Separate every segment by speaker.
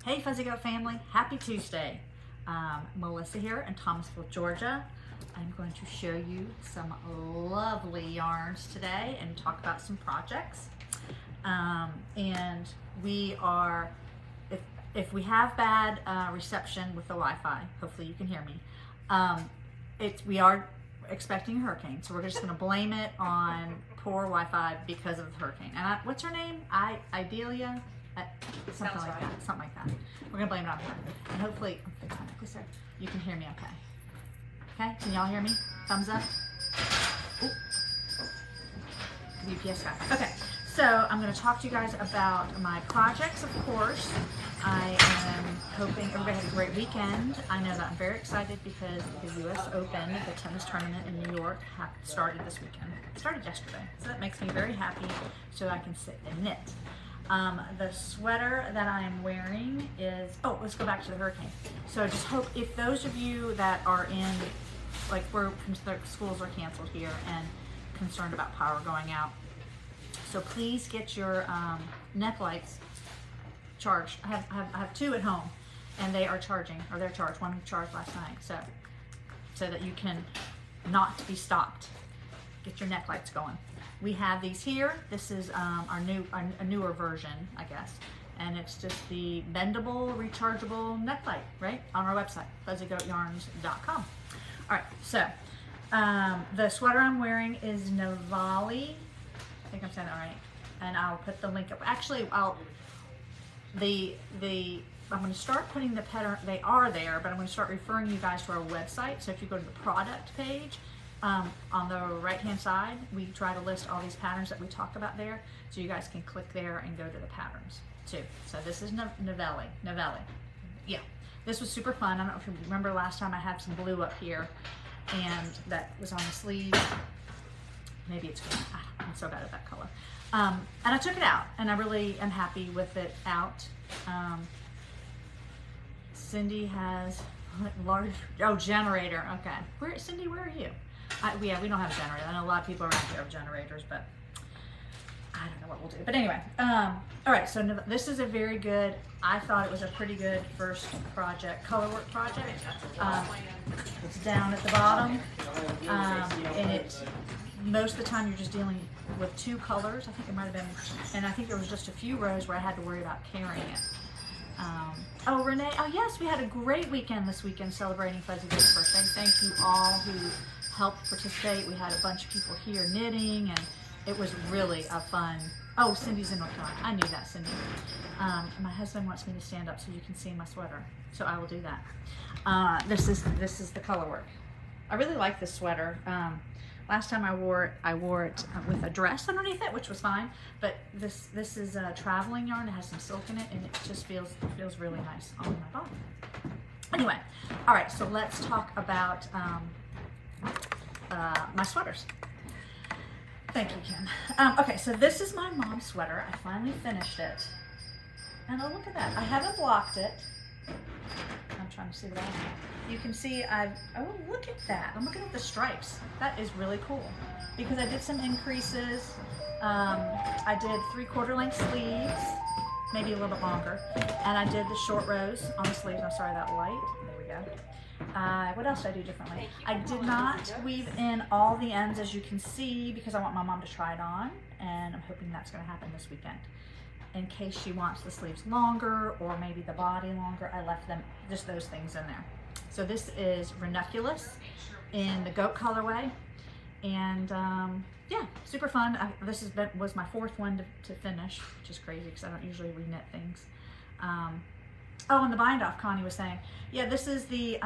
Speaker 1: Hey Fuzzy Goat family, happy Tuesday. Melissa here in Thomasville, Georgia. I'm going to show you some lovely yarns today and talk about some projects. And we are, if we have bad reception with the Wi-Fi, hopefully you can hear me, we are expecting a hurricane. So we're just gonna blame it on poor Wi-Fi because of the hurricane. And what's her name? Idelia? Something like that. Something like that. We're gonna blame it on her, and hopefully, you can hear me okay. Okay? Can y'all hear me? Thumbs up. Ooh. UPS guy. Okay. So I'm gonna talk to you guys about my projects. Of course, I am hoping everybody had a great weekend. I know that I'm very excited because the U.S. Open, the tennis tournament in New York, started this weekend. It started yesterday, so that makes me very happy. So I can sit and knit. The sweater that I am wearing is, let's go back to the hurricane. So I just hope if those of you that are in, like the schools are canceled here and concerned about power going out. So please get your neck lights charged. I have two at home and they are charging, or they're charged. One charged last night. So that you can not be stopped. Get your neck lights going. We have these here. This is a newer version, I guess. And it's just the bendable, rechargeable neck light, right? On our website, fuzzygoatyarns.com. All right, so the sweater I'm wearing is Navali. I think I'm saying that right. And I'll put the link up. Actually, I'm gonna start putting the pattern, they are there, but I'm gonna start referring you guys to our website. So if you go to the product page, on the right hand side, we try to list all these patterns that we talk about there, so you guys can click there and go to the patterns too. So this is Novelli. Yeah, this was super fun. I don't know if you remember last time I had some blue up here and that was on the sleeve. Maybe it's green. I'm so bad at that color. And I took it out and I really am happy with it out. Cindy has large, generator. Okay, Cindy, where are you? Yeah, we don't have a generator. I know a lot of people around here have generators, but I don't know what we'll do. But anyway, all right, so this is a very good, I thought it was a pretty good first project, colorwork project. It's down at the bottom, and most of the time you're just dealing with two colors. I think it might have been, and I think there was just a few rows where I had to worry about carrying it. Renee, yes, we had a great weekend this weekend celebrating Fuzzy Goat's birthday. Thank you all who helped participate. We had a bunch of people here knitting, and it was really a fun. Oh, Cindy's in North Carolina. I knew that, Cindy. My husband wants me to stand up so you can see my sweater, so I will do that. This is the color work. I really like this sweater. Last time I wore it with a dress underneath it, which was fine. But this is a traveling yarn. It has some silk in it, and it just feels really nice on my body. Anyway, all right. So let's talk about my sweaters. Thank you, Kim. Okay, so this is my mom's sweater. I finally finished it, and oh, look at that. I haven't blocked it. I'm trying to see what I have. You can see oh, look at that. I'm looking at the stripes. That is really cool because I did some increases. I did 3/4 length sleeves, maybe a little bit longer. And I did the short rows on the sleeves. I'm sorry, that light. There we go. What else did I do differently? I did not weave in all the ends, as you can see, because I want my mom to try it on. And I'm hoping that's gonna happen this weekend. In case she wants the sleeves longer or maybe the body longer, I left them, just those things in there. So this is Ranunculus in the goat colorway, and yeah, super fun. This was my fourth one to finish, which is crazy because I don't usually reknit things. And the bind off, Connie was saying, yeah, this is the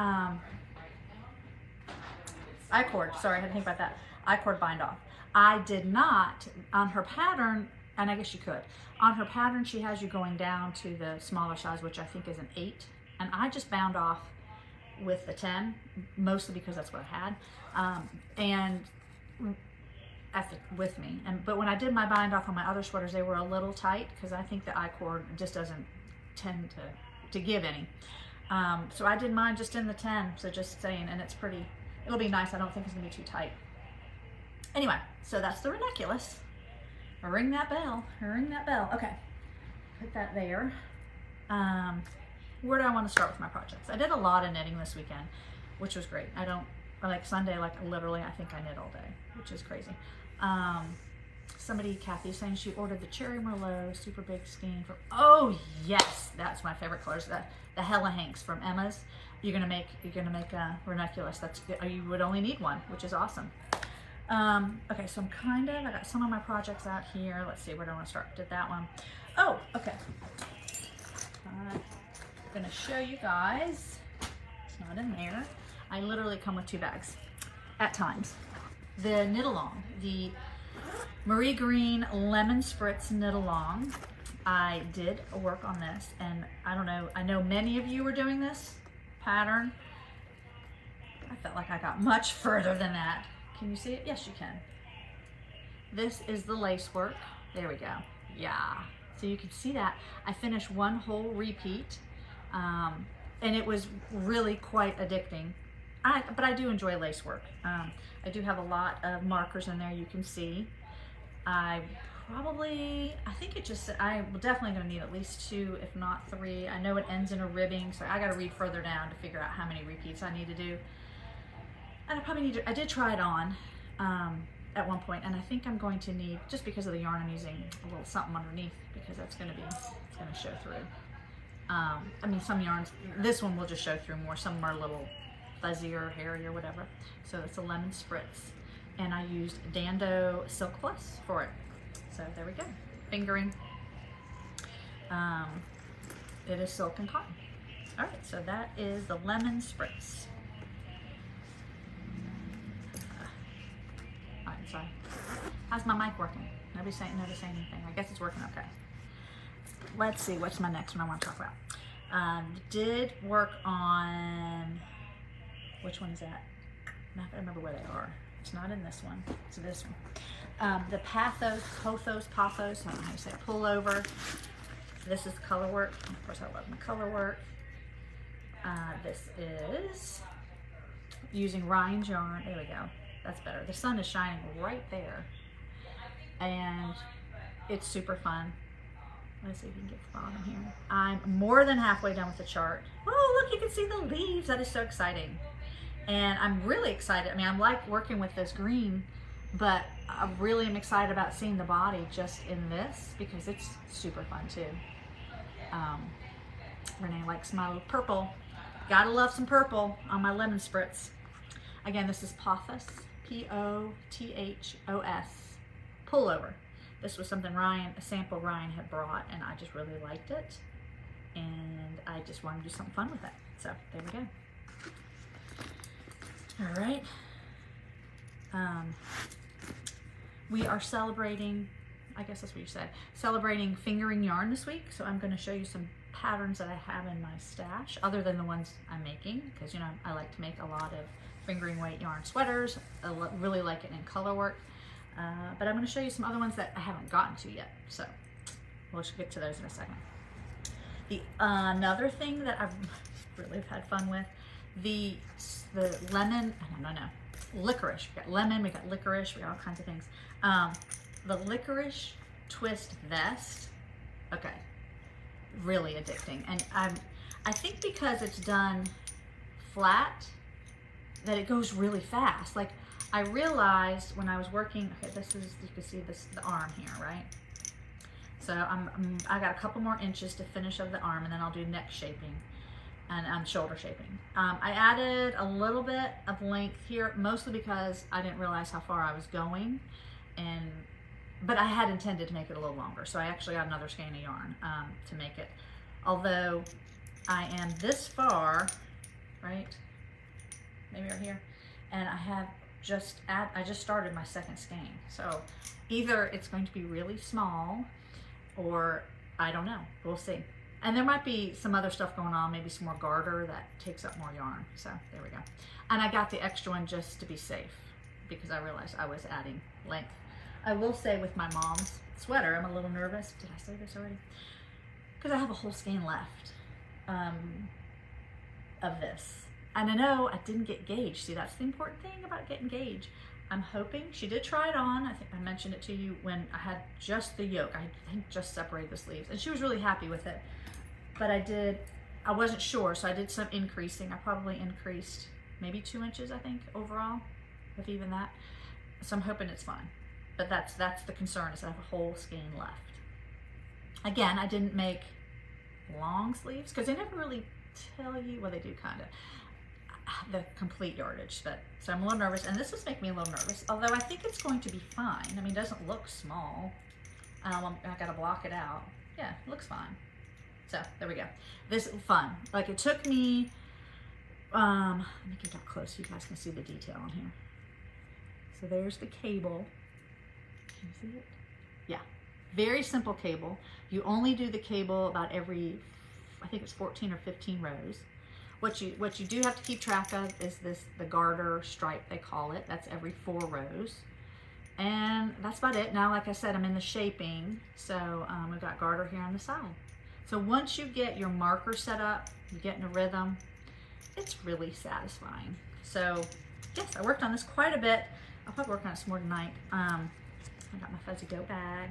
Speaker 1: I-cord. Sorry, I had to think about that. I-cord bind off. I did not on her pattern. And I guess you could. On her pattern, she has you going down to the smaller size, which I think is an 8. And I just bound off with the 10, mostly because that's what I had, with me. But when I did my bind off on my other sweaters, they were a little tight because I think the I-cord just doesn't tend to give any. So I did mine just in the 10, so just saying, and it'll be nice. I don't think it's gonna be too tight. Anyway, so that's the Ranunculus. Ring that bell, ring that bell. Okay, put that there. where do I want to start with my projects? I did a lot of knitting this weekend, which was great. Like Sunday, like literally, I think I knit all day, which is crazy. Somebody, Kathy, is saying she ordered the Cherry Merlot super big skein for, oh yes, that's my favorite colors. The Hella Hanks from Emma's. You're gonna make a ranunculus. That's good. You would only need one, which is awesome. Okay, so I got some of my projects out here. Let's see, where do I want to start? Did that one. Oh, okay. I'm gonna show you guys. It's not in there. I literally come with 2 bags at times. The knit along, the Marie Green Lemon Spritz knit along. I did work on this, and I don't know, I know many of you were doing this pattern. I felt like I got much further than that. Can you see it? Yes, you can. This is the lace work. There we go. Yeah. So you can see that. I finished one whole repeat, and it was really quite addicting. But I do enjoy lace work. I do have a lot of markers in there, you can see. I'm definitely gonna need at least 2, if not 3. I know it ends in a ribbing, so I gotta read further down to figure out how many repeats I need to do. And I did try it on at one point, and I think I'm going to need, just because of the yarn, I'm using a little something underneath, because it's gonna show through. I mean, some yarns, this one will just show through more, some are a little fuzzy or hairy or whatever. So it's a Lemon Spritz, and I used Dando Silk Plus for it. So there we go, fingering. It is silk and cotton. All right, so that is the Lemon Spritz. Sorry. How's my mic working? Nobody's saying anything. I guess it's working okay. Let's see, what's my next one I want to talk about? Did work on, which one is that? I'm not gonna remember where they are. It's not in this one. It's this one. The Pothos, I don't know how you say it, pullover. This is color work. Of course, I love my color work. This is using Ryan's yarn. There we go. That's better. The sun is shining right there, and it's super fun. Let's see if we can get the bottom here. I'm more than halfway done with the chart. Oh, look, you can see the leaves. That is so exciting. And I'm really excited. I mean, I'm like working with this green, but I really am excited about seeing the body just in this, because it's super fun too. Renee likes my little purple. Gotta love some purple on my Lemon Spritz. Again, this is Pothos, P-O-T-H-O-S, pullover. This was something a sample Ryan had brought, and I just really liked it. And I just wanted to do something fun with it. So there we go. All right. We are celebrating, I guess that's what you said, celebrating fingering yarn this week. So I'm going to show you some patterns that I have in my stash, other than the ones I'm making, because, you know, I like to make a lot of fingering weight yarn sweaters. I really like it in color work. But I'm going to show you some other ones that I haven't gotten to yet. So we'll get to those in a second. Another thing that I've really had fun with, the lemon, licorice. We got lemon, we got licorice, we got all kinds of things. The licorice twist vest, okay, really addicting. And I think because it's done flat, that it goes really fast. Like, I realized when I was working, okay, this is, you can see this, the arm here, right? So I got a couple more inches to finish of the arm, and then I'll do neck shaping and shoulder shaping. I added a little bit of length here, mostly because I didn't realize how far I was going, but I had intended to make it a little longer. So I actually got another skein of yarn to make it. Although I am this far, right? Maybe right here. And I have I just started my second skein. So either it's going to be really small, or I don't know, we'll see. And there might be some other stuff going on, maybe some more garter that takes up more yarn. So there we go. And I got the extra one just to be safe, because I realized I was adding length. I will say with my mom's sweater, I'm a little nervous. Did I say this already? Because I have a whole skein left of this. And I know I didn't get gauge. See, that's the important thing about getting gauge. I'm hoping, she did try it on. I think I mentioned it to you when I had just the yoke. I think just separated the sleeves, and she was really happy with it. But I I wasn't sure, so I did some increasing. I probably increased maybe 2 inches, I think, overall, if even that. So I'm hoping it's fine. But that's the concern, is I have a whole skein left. Again, I didn't make long sleeves because they never really tell you, well, they do kind of, the complete yardage. But so I'm a little nervous, and this is making me a little nervous, although I think it's going to be fine. I mean, it doesn't look small. I gotta block it out. Yeah, it looks fine. So there we go. This is fun. Like, it took me, let me get up close so you guys can see the detail on here. So there's the cable. Can you see it? Yeah, very simple cable. You only do the cable about every, I think it's 14 or 15 rows. What you do have to keep track of is the garter stripe, they call it. That's every 4 rows. And that's about it. Now, like I said, I'm in the shaping. So we've got garter here on the side. So once you get your marker set up, you get in a rhythm, it's really satisfying. So yes, I worked on this quite a bit. I'll probably work on it some more tonight. I got my fuzzy dough bag.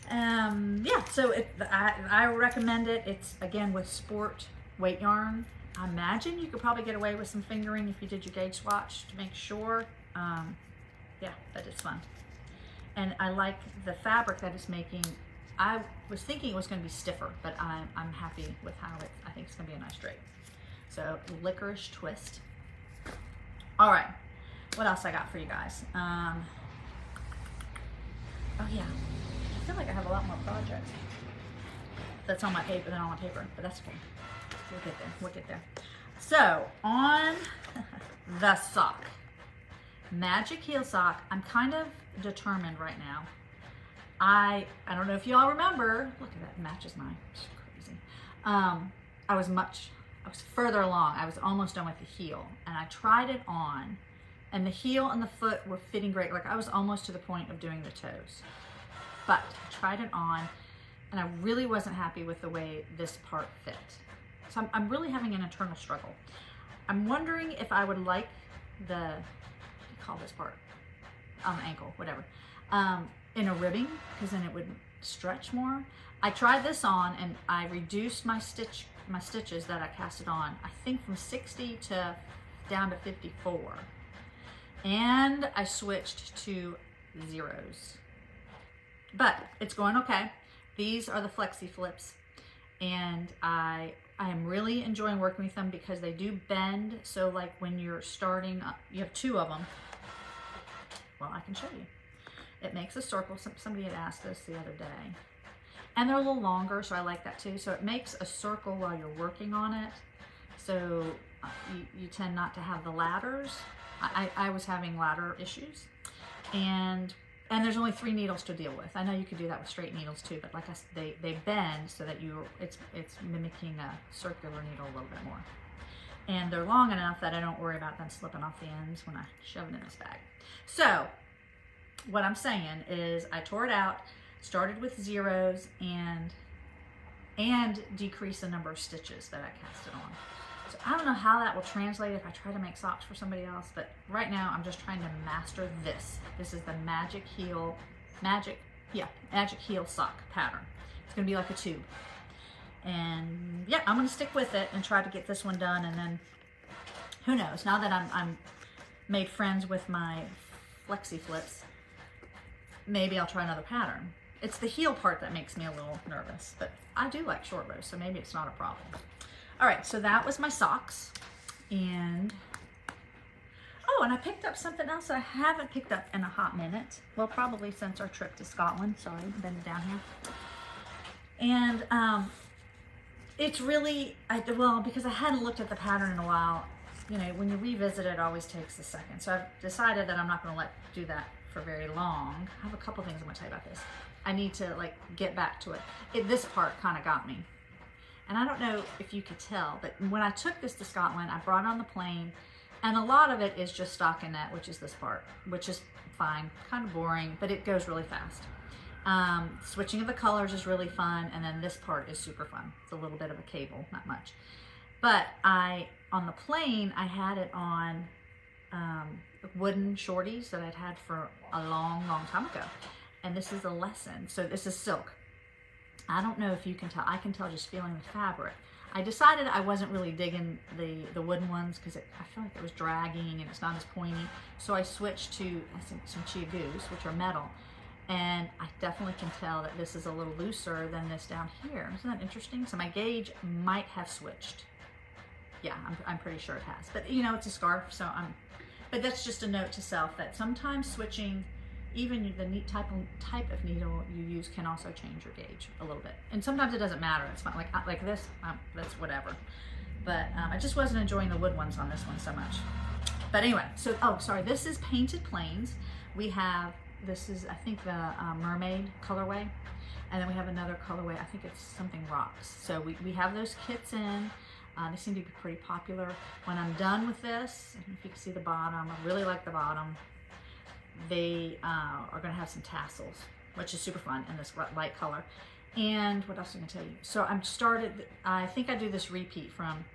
Speaker 1: Yeah, so I recommend it. It's, again, with sport weight yarn. I imagine you could probably get away with some fingering if you did your gauge swatch to make sure. Yeah, but it's fun. And I like the fabric that it's making. I was thinking it was going to be stiffer, but I'm happy with how I think it's going to be a nice drape. So, licorice twist. All right, what else I got for you guys? Oh yeah, I feel like I have a lot more projects that's on my paper than on my paper, but that's okay. We'll get there. We'll get there. So on the sock, Magic Heel sock. I'm kind of determined right now. I don't know if you all remember. Look at that, matches mine. It's crazy. I was further along. I was almost done with the heel, and I tried it on, and the heel and the foot were fitting great. Like, I was almost to the point of doing the toes, but I tried it on, and I really wasn't happy with the way this part fit. So I'm really having an internal struggle. I'm wondering if I would like the, what do you call this part? On the ankle, whatever. In a ribbing, because then it would stretch more. I tried this on, and I reduced my stitches that I casted on, I think from 60 to down to 54. And I switched to zeros. But it's going okay. These are the Flexi Flips, and I am really enjoying working with them because they do bend. So like when you're starting, you have 2 of them. Well, I can show you. It makes a circle. Somebody had asked this the other day. And they're a little longer, so I like that too. So it makes a circle while you're working on it. So you tend not to have the ladders. I was having ladder issues. And there's only 3 needles to deal with. I know you could do that with straight needles too, but like I said, they bend so that it's mimicking a circular needle a little bit more. And they're long enough that I don't worry about them slipping off the ends when I shove it in this bag. So what I'm saying is I tore it out, started with zeros, and decreased the number of stitches that I casted on. So I don't know how that will translate if I try to make socks for somebody else, but right now I'm just trying to master this. This is the Magic Heel sock pattern. It's gonna be like a tube. And yeah, I'm gonna stick with it and try to get this one done, and then who knows, now that I'm made friends with my Flexi Flips, maybe I'll try another pattern. It's the heel part that makes me a little nervous, but I do like short rows, so maybe it's not a problem. All right, so that was my socks. And, oh, and I picked up something else that I haven't picked up in a hot minute. Well, probably since our trip to Scotland. Sorry, bend it down here. And it's really, well, because I hadn't looked at the pattern in a while, you know, when you revisit it always takes a second. So I've decided that I'm not gonna do that for very long. I have a couple things I'm gonna tell you about this. I need to like get back to it. This part kind of got me. And I don't know if you could tell, but when I took this to Scotland, I brought it on the plane, and a lot of it is just stockinette, which is this part, which is fine, kind of boring, but it goes really fast. Switching of the colors is really fun, and then this part is super fun. It's a little bit of a cable, not much. But on the plane, I had it on wooden shorties that I'd had for a long, long time ago. And this is a lesson. So this is silk. I don't know if you can tell. I can tell just feeling the fabric. I decided I wasn't really digging the wooden ones because I feel like it was dragging and it's not as pointy. So I switched to some Chia Goos, which are metal. And I definitely can tell that this is a little looser than this down here. Isn't that interesting? So my gauge might have switched. Yeah, I'm pretty sure it has. But you know, it's a scarf, so but that's just a note to self that sometimes switching, even the neat type of needle you use can also change your gauge a little bit. And sometimes it doesn't matter. It's fine. Like this, that's whatever. But I just wasn't enjoying the wood ones on this one so much. But anyway, so, oh, sorry, this is Painted Plains. We have, this is, I think, the mermaid colorway. And then we have another colorway, I think it's something rocks. So we have those kits in. They seem to be pretty popular. When I'm done with this, I don't know if you can see the bottom, I really like the bottom. They are gonna have some tassels, which is super fun in this light color. And what else am I gonna tell you? So I think I do this repeat from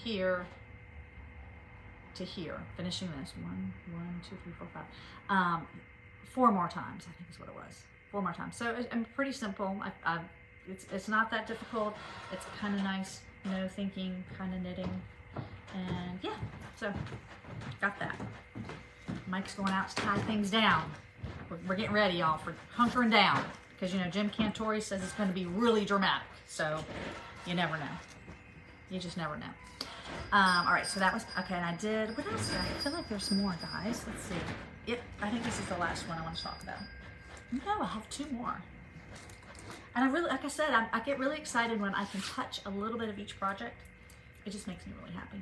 Speaker 1: here to here, finishing this, one, two, three, four, five. 4 more times, I think is what it was. 4 more times. So I'm pretty simple. It's not that difficult. It's kind of nice, no thinking, kind of knitting. And yeah, so got that. Mike's going out to tie things down. We're getting ready, y'all, for hunkering down. Because, you know, Jim Cantore says it's going to be really dramatic. So you never know. You just never know. All right, so that was, okay, and I did, what else did I feel like there's more, guys. Let's see. Yep, I think this is the last one I want to talk about. No, I have 2 more. And I really, like I said, I get really excited when I can touch a little bit of each project. It just makes me really happy.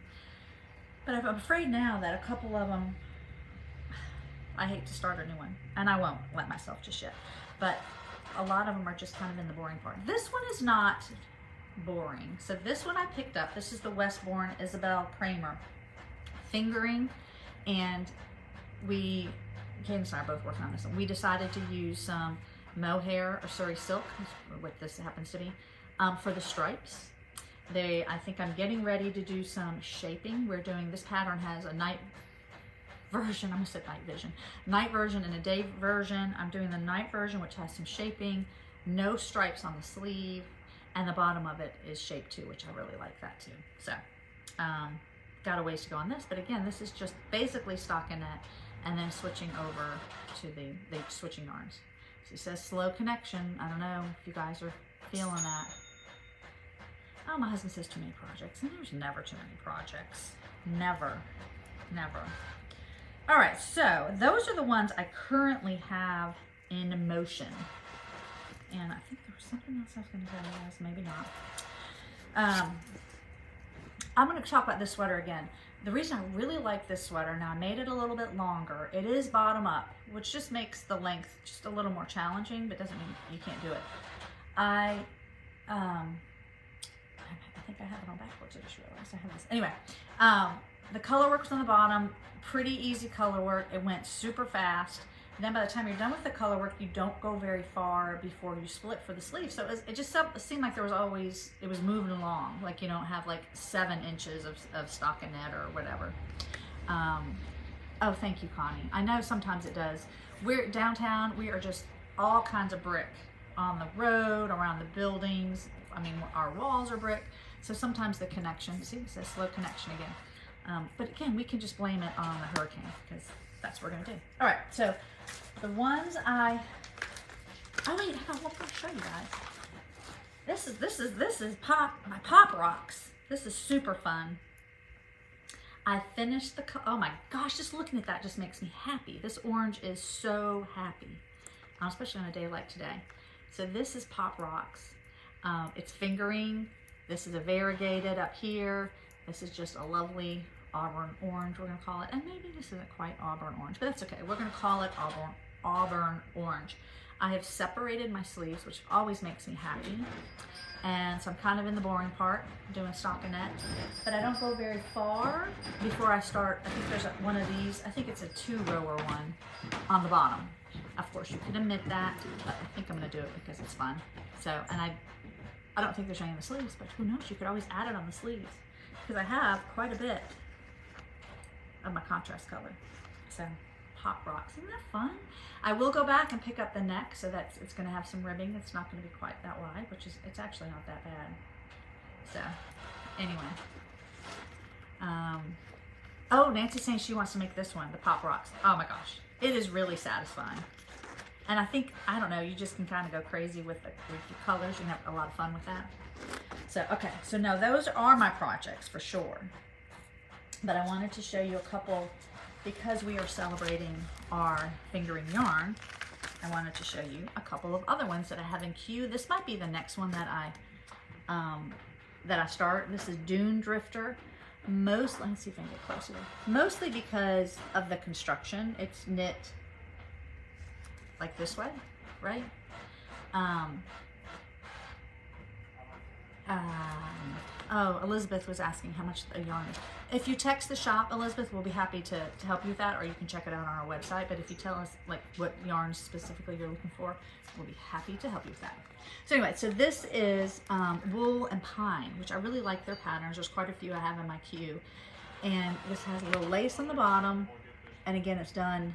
Speaker 1: But I'm afraid now that a couple of them, I hate to start a new one, and I won't let myself just yet. But a lot of them are just kind of in the boring part. This one is not boring. So this one I picked up. This is the Westbourne Isabel Kramer fingering, and Cadence and I are both working on this one. We decided to use some mohair or Surrey silk, what this happens to be, for the stripes. I think I'm getting ready to do some shaping. We're doing, this pattern has a night version, I almost said night vision, night version and a day version. I'm doing the night version, which has some shaping, no stripes on the sleeve, and the bottom of it is shaped too, which I really like that too. So, got a ways to go on this, but again, this is just basically stockinette and then switching over to the switching yarns. So it says slow connection. I don't know if you guys are feeling that. Oh, my husband says too many projects, and there's never too many projects. Never, never. All right, so those are the ones I currently have in motion. And I think there was something else I was going to tell you guys, maybe not. I'm going to talk about this sweater again. The reason I really like this sweater, now I made it a little bit longer. It is bottom up, which just makes the length just a little more challenging, but doesn't mean you can't do it. I think I have it on backwards. I just realized I have this. Anyway, the color work was on the bottom. Pretty easy color work. It went super fast. And then by the time you're done with the color work, you don't go very far before you split for the sleeve. So it just seemed like there was always, it was moving along. Like you don't have like 7 inches of stockinette or whatever. Oh, thank you, Connie. I know sometimes it does. We're downtown. We are just all kinds of brick on the road, around the buildings. I mean, our walls are brick. So sometimes the connection, see, it says slow connection again. But again, we can just blame it on the hurricane because that's what we're gonna do. All right, so the ones oh wait, I want to show you guys. This is my Pop Rocks. This is super fun. I finished oh my gosh, just looking at that just makes me happy. This orange is so happy, especially on a day like today. So this is Pop Rocks. It's fingering. This is a variegated up here. This is just a lovely auburn orange, we're gonna call it. And maybe this isn't quite auburn orange, but that's okay. We're gonna call it auburn orange. I have separated my sleeves, which always makes me happy. And so I'm kind of in the boring part, doing stockinette, but I don't go very far before I start. I think there's one of these, I think it's a 2-rower one on the bottom. Of course, you could omit that, but I think I'm gonna do it because it's fun. So, and I don't think there's any in the sleeves, but who knows, you could always add it on the sleeves because I have quite a bit of my contrast color. So Pop Rocks. Isn't that fun? I will go back and pick up the neck, so it's going to have some ribbing. It's not going to be quite that wide, which is, it's actually not that bad. So, anyway. Oh, Nancy's saying she wants to make this one, the Pop Rocks. Oh my gosh. It is really satisfying. And I think, I don't know, you just can kind of go crazy with your colors. You can have a lot of fun with that. So, okay. So, no, those are my projects for sure. But I wanted to show you a couple, because we are celebrating our fingering yarn, I wanted to show you a couple of other ones that I have in queue. This might be the next one that I start. This is Dune Drifter. Let's see if I can get closer. Mostly because of the construction. It's knit like this way, right? Oh, Elizabeth was asking how much a yarn is. If you text the shop, Elizabeth, we'll be happy to help you with that, or you can check it out on our website. But if you tell us like what yarns specifically you're looking for, we'll be happy to help you with that. So anyway, so this is Wool and Pine, which I really like their patterns. There's quite a few I have in my queue. And this has a little lace on the bottom. And again, it's done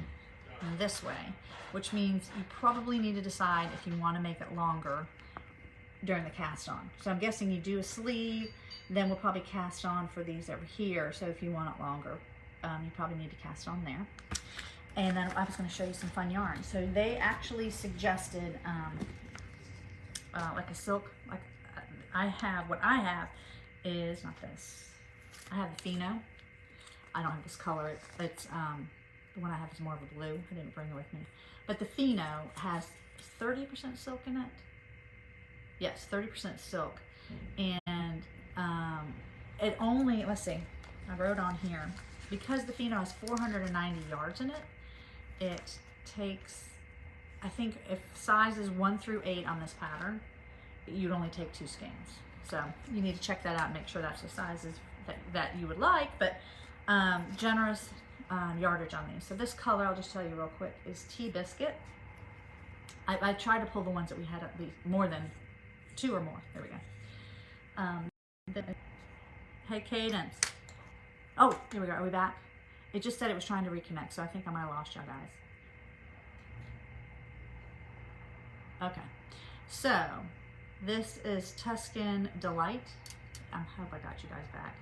Speaker 1: this way, which means you probably need to decide if you want to make it longer during the cast on. So I'm guessing you do a sleeve, then we'll probably cast on for these over here. So if you want it longer, you probably need to cast on there. And then I was going to show you some fun yarn. So they actually suggested like a silk, like what I have is not this. I have the Pheno. I don't have this color. It's the one I have is more of a blue. I didn't bring it with me. But the Pheno has 30% silk in it. Yes, 30% silk. And it only, let's see, I wrote on here, because the Pheno has 490 yards in it, it takes, I think if sizes 1 through 8 on this pattern, you'd only take 2 skeins. So you need to check that out and make sure that's the sizes that you would like, but generous yardage on these. So this color, I'll just tell you real quick, is Tea Biscuit. I tried to pull the ones that we had at least more than 2 or more. There we go. Hey, Cadence. Oh, here we go. Are we back? It just said it was trying to reconnect, so I think I might have lost y'all guys. Okay. So, this is Tuscan Delight. I hope I got you guys back.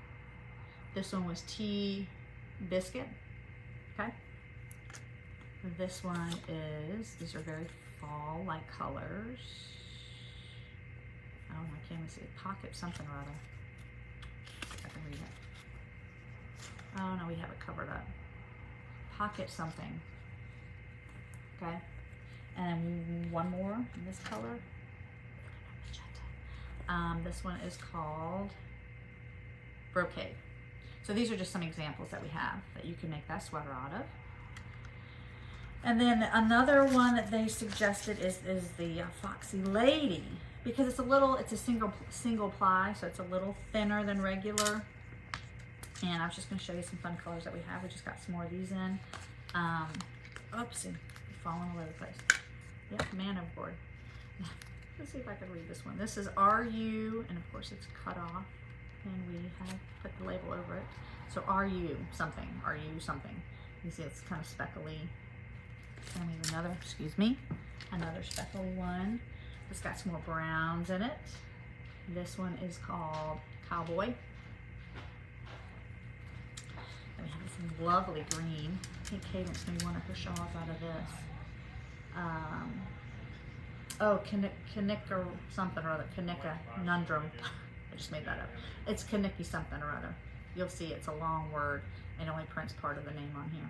Speaker 1: This one was Tea Biscuit. Okay. This one is, these are very fall-like colors. Oh, I can't even see it. Pocket something or other. If I can read it. Oh no, we have it covered up. Pocket something. Okay. And one more in this color. This one is called Brocade. So these are just some examples that we have that you can make that sweater out of. And then another one that they suggested is the Foxy Lady, because it's a single ply, so it's a little thinner than regular. And I was just going to show you some fun colors that we have. We just got some more of these in. Oopsie, falling all over the place. Yep, man overboard. Let's see if I can read this one. This is RU, and of course it's cut off, and we have put the label over it. So RU something. You see it's kind of speckly. And we have another speckly one. It's got some more browns in it. This one is called Cowboy. And we have this lovely green. I think Cadence made one of her shawls out of this. Kanika something or other. Kanika Nundrum. I just made that up. It's Kaniki something or other. You'll see it's a long word and only prints part of the name on here.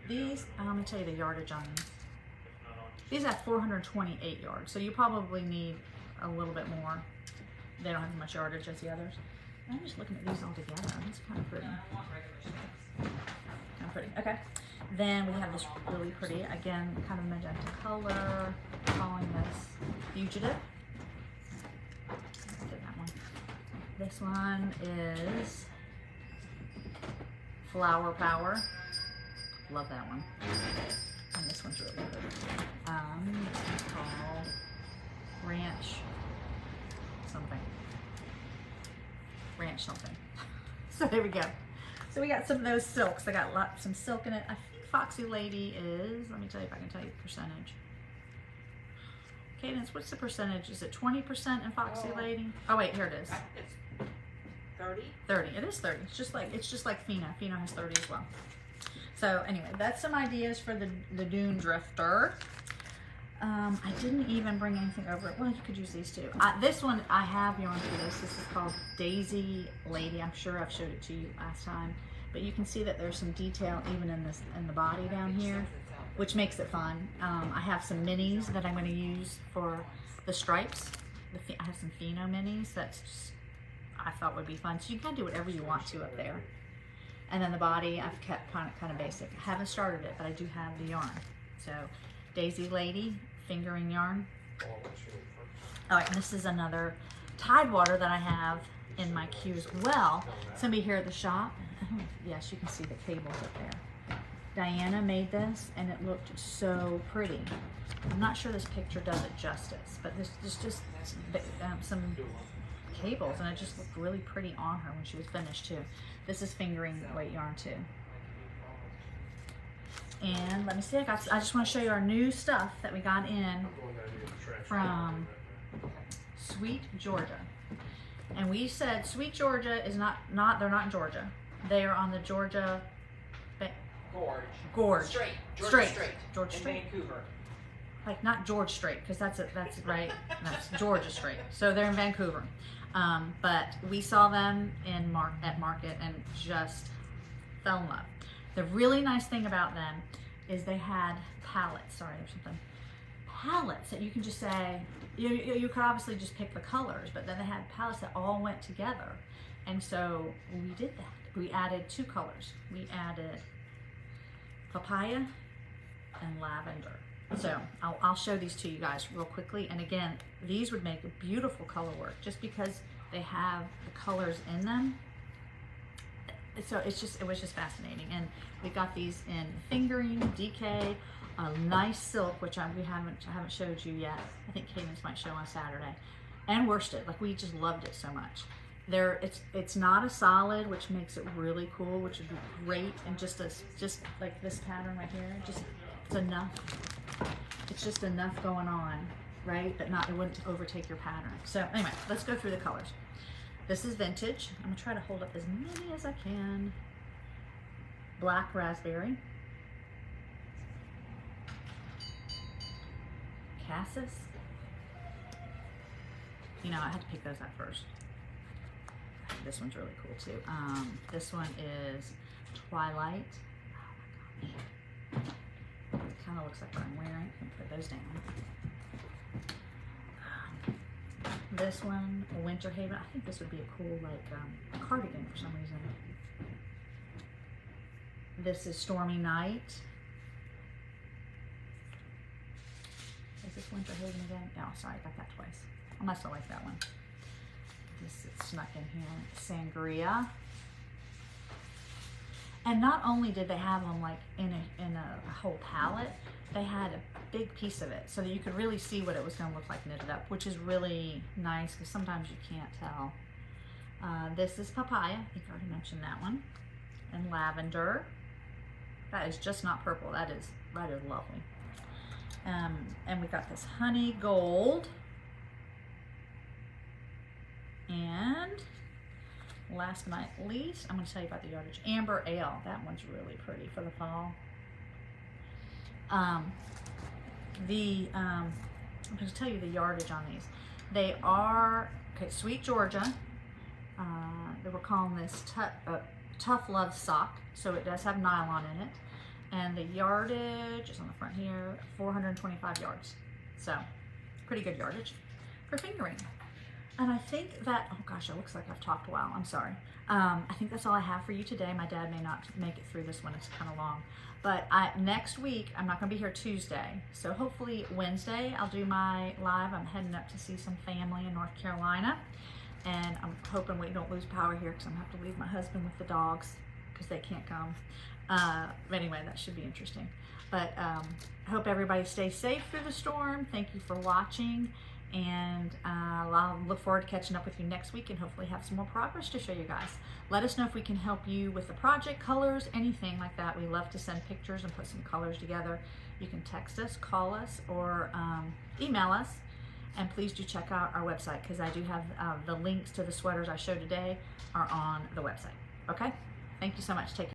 Speaker 1: These, I'm going to tell you the yardage on these. These have 428 yards, so you probably need a little bit more. They don't have as much yardage as the others. I'm just looking at these all together. It's kind of pretty. Okay. Then we have this really pretty, again, kind of magenta color. I'm calling this Fugitive. Let's get that one. This one is Flower Power. Love that one. And this one's really good. This one's called Ranch something. So there we go. So we got some of those silks. I got some silk in it. I think Foxy Lady is, let me tell you if I can tell you the percentage. Cadence, what's the percentage? Is it 20% in Foxy Lady? Oh wait, here it is.
Speaker 2: It's 30.
Speaker 1: 30. It is 30. It's just like Fino. Fino has 30 as well. So anyway, that's some ideas for the Dune Drifter. I didn't even bring anything over it. Well, you could use these too. This one, I have yarn for this. This is called Daisy Lady. I'm sure I've showed it to you last time. But you can see that there's some detail even in the body down here, which makes it fun. I have some minis that I'm going to use for the stripes. I have some Fino minis that's just, I thought would be fun. So you can do whatever you want to up there. And then the body, I've kept kind of basic. I haven't started it, but I do have the yarn. So Daisy Lady, fingering yarn. All right, and this is another Tidewater that I have in my queue as well. Somebody here at the shop, yes, you can see the cables up there. Diana made this, and it looked so pretty. I'm not sure this picture does it justice, but there's just some cables, and it just looked really pretty on her when she was finished too. This is fingering weight yarn too. And let me see, I just want to show you our new stuff that we got in from Sweet Georgia. And we said Sweet Georgia is not they're not in Georgia. They are on the Georgia Gorge.
Speaker 2: Strait.
Speaker 1: Georgia
Speaker 2: in
Speaker 1: Strait.
Speaker 2: Vancouver.
Speaker 1: Like not George Strait, because that's right. That's Georgia Strait. So they're in Vancouver. But we saw them at Market and just fell in love. The really nice thing about them is they had palettes. Sorry, there's something. Palettes that you can just say, you could obviously just pick the colors, but then they had palettes that all went together. And so we did that. We added 2 colors. We added papaya and lavender. So I'll show these to you guys real quickly. And again, these would make a beautiful color work just because they have the colors in them. So it was just fascinating. And we got these in fingering, DK, a nice silk, which I haven't showed you yet. I think Cadence might show on Saturday, and worsted. Like, we just loved it so much. It's not a solid, which makes it really cool, which would be great. And just like this pattern right here, it's enough. It's just enough going on, right? But it wouldn't overtake your pattern. So anyway, let's go through the colors. This is vintage. I'm gonna try to hold up as many as I can. Black raspberry. Cassis. You know, I had to pick those up first. This one's really cool too. This one is Twilight. Oh my gosh. It kind of looks like what I'm wearing. I'm gonna put those down. This one, Winter Haven. I think this would be a cool, like, cardigan for some reason. This is Stormy Night. Is this Winter Haven again? No, sorry, I got that twice. I must have liked that one. This is snuck in here. Sangria. And not only did they have them like in a whole palette, they had a big piece of it so that you could really see what it was going to look like knitted up, which is really nice because sometimes you can't tell. This is papaya. I think I already mentioned that one. And lavender. That is just not purple. That is lovely. And we got this honey gold. And last but not least, I'm going to tell you about the yardage. Amber Ale. That one's really pretty for the fall. I'm going to tell you the yardage on these. They are, okay, Sweet Georgia. They were calling this Tough Love Sock. So it does have nylon in it. And the yardage is on the front here, 425 yards. So pretty good yardage for fingering. And I think that, oh gosh, it looks like I've talked a while. I'm sorry. I think that's all I have for you today. My dad may not make it through this one. It's kind of long. But next week, I'm not going to be here Tuesday. So hopefully Wednesday, I'll do my live. I'm heading up to see some family in North Carolina. And I'm hoping we don't lose power here because I'm going to have to leave my husband with the dogs because they can't come. But anyway, that should be interesting. But I hope everybody stays safe through the storm. Thank you for watching. and I'll look forward to catching up with you next week and hopefully have some more progress to show you guys. Let us know if we can help you with the project, colors, anything like that. We love to send pictures and put some colors together. You can text us, call us, or email us. And please do check out our website, because I do have the links to the sweaters I showed today are on the website. Okay? Thank you so much. Take care.